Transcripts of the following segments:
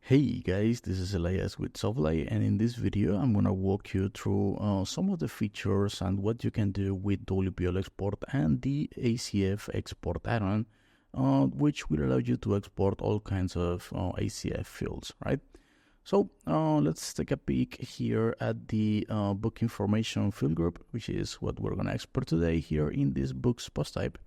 Hey guys, this is Elias with Sovlay, and in this video I'm gonna walk you through some of the features and what you can do with WPL export and the ACF export add-on, which will allow you to export all kinds of ACF fields, right? So let's take a peek here at the book information field group, which is what we're gonna export today here in this book's post type.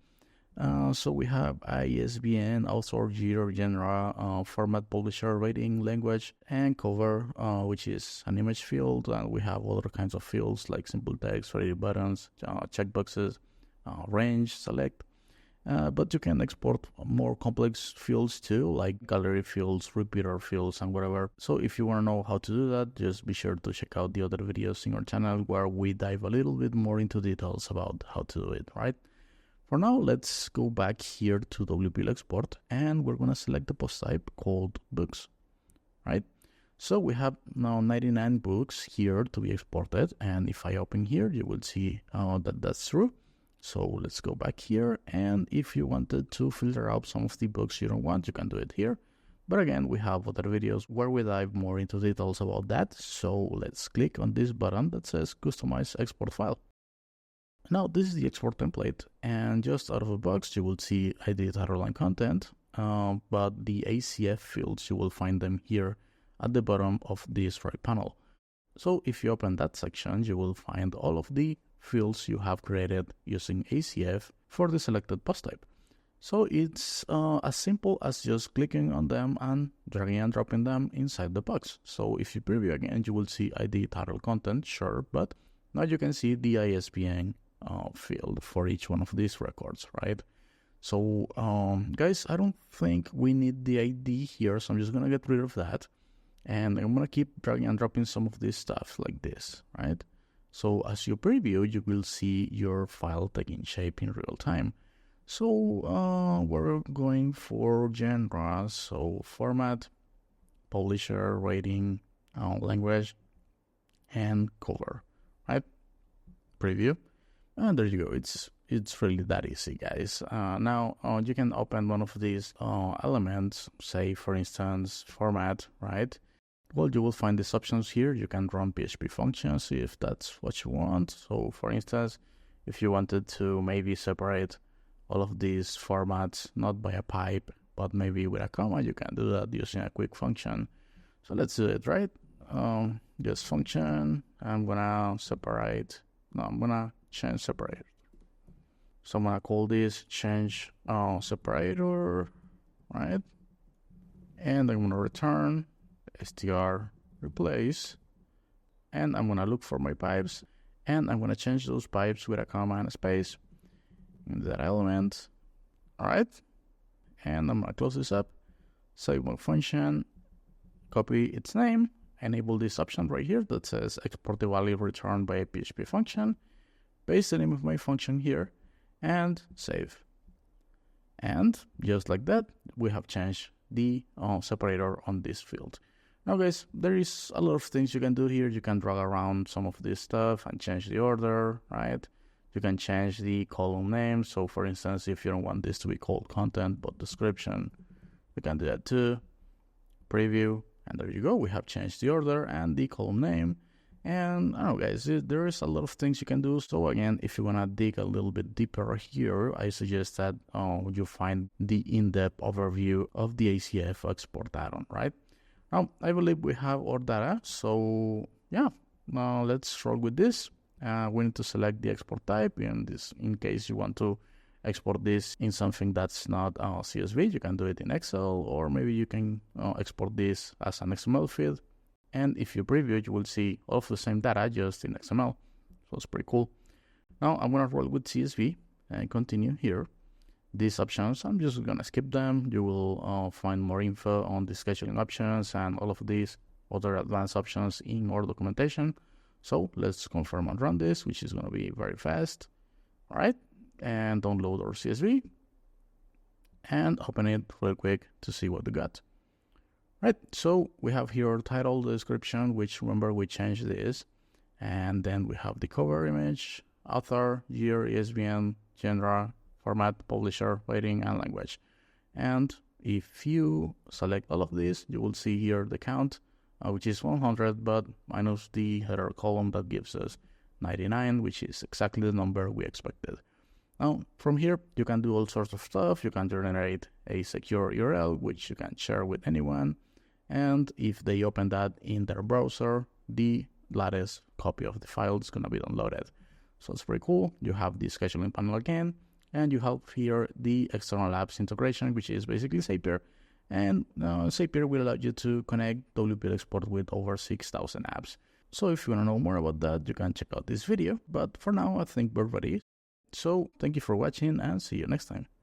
So we have ISBN, author, year, genre, format, publisher, rating, language, and cover, which is an image field. And we have other kinds of fields like simple text, ready buttons, checkboxes, range, select. But you can export more complex fields too, like gallery fields, repeater fields, and whatever. So if you want to know how to do that, just be sure to check out the other videos in our channel where we dive a little bit more into details about how to do it, right? For now, let's go back here to WPL export, and we're going to select the post type called books, right? So we have now 99 books here to be exported, and if I open here, you will see that that's true. So let's go back here, and if you wanted to filter out some of the books you don't want, you can do it here. But again, we have other videos where we dive more into details about that. So let's click on this button that says Customize Export File. Now this is the export template, and just out of the box you will see ID, title, and content, but the ACF fields, you will find them here at the bottom of this right panel. So if you open that section, you will find all of the fields you have created using ACF for the selected post type. So it's as simple as just clicking on them and dragging and dropping them inside the box. So if you preview again, you will see ID, title, content, sure, but now you can see the ISBN field for each one of these records, right? So guys, I don't think we need the ID here, so I'm just gonna get rid of that, and I'm gonna keep dragging and dropping some of this stuff like this, right? So as you preview, you will see your file taking shape in real time. So we're going for genre, so format, publisher, rating, language, and cover, right? Preview. And there you go. It's really that easy, guys. Now you can open one of these elements, say for instance format, right? Well, you will find these options here. You can run PHP functions if that's what you want. So for instance, if you wanted to maybe separate all of these formats, not by a pipe, but maybe with a comma, you can do that using a quick function. So let's do it, right? Just function. I'm gonna change separator. So I'm gonna call this change separator, right? And I'm gonna return str replace, and I'm gonna look for my pipes, and I'm gonna change those pipes with a comma and a space in that element. All right, and I'm gonna close this up, save my function, copy its name, enable this option right here that says export the value returned by a PHP function, paste the name of my function here, and save. And just like that, we have changed the separator on this field. Now guys, there is a lot of things you can do here. You can drag around some of this stuff and change the order, right? You can change the column name. So for instance, if you don't want this to be called content but description, you can do that too. Preview, and there you go. We have changed the order and the column name. And I don't know, guys, there is a lot of things you can do. So again, if you want to dig a little bit deeper here, I suggest that you find the in-depth overview of the ACF export add-on, right? Now, I believe we have our data. So yeah, now let's roll with this. We need to select the export type. In case you want to export this in something that's not CSV, you can do it in Excel, or maybe you can export this as an XML field. And if you preview it, you will see all of the same data just in XML. So it's pretty cool. Now I'm going to roll with CSV and continue here. These options, I'm just going to skip them. You will find more info on the scheduling options and all of these other advanced options in our documentation. So let's confirm and run this, which is going to be very fast. All right. And download our CSV and open it real quick to see what we got. Right, so we have here our title, the description, which remember we changed this, and then we have the cover image, author, year, ISBN, genre, format, publisher, rating, and language. And If you select all of this, you will see here the count, which is 100, but minus the header column that gives us 99, which is exactly the number we expected. Now, from here, you can do all sorts of stuff. You can generate a secure URL, which you can share with anyone. And if they open that in their browser, the latest copy of the file is going to be downloaded. So it's pretty cool. You have the scheduling panel again, and you have here the external apps integration, which is basically Zapier. And Zapier will allow you to connect WPL Export with over 6,000 apps. So if you want to know more about that, you can check out this video. But for now, I think we're ready. So thank you for watching and see you next time.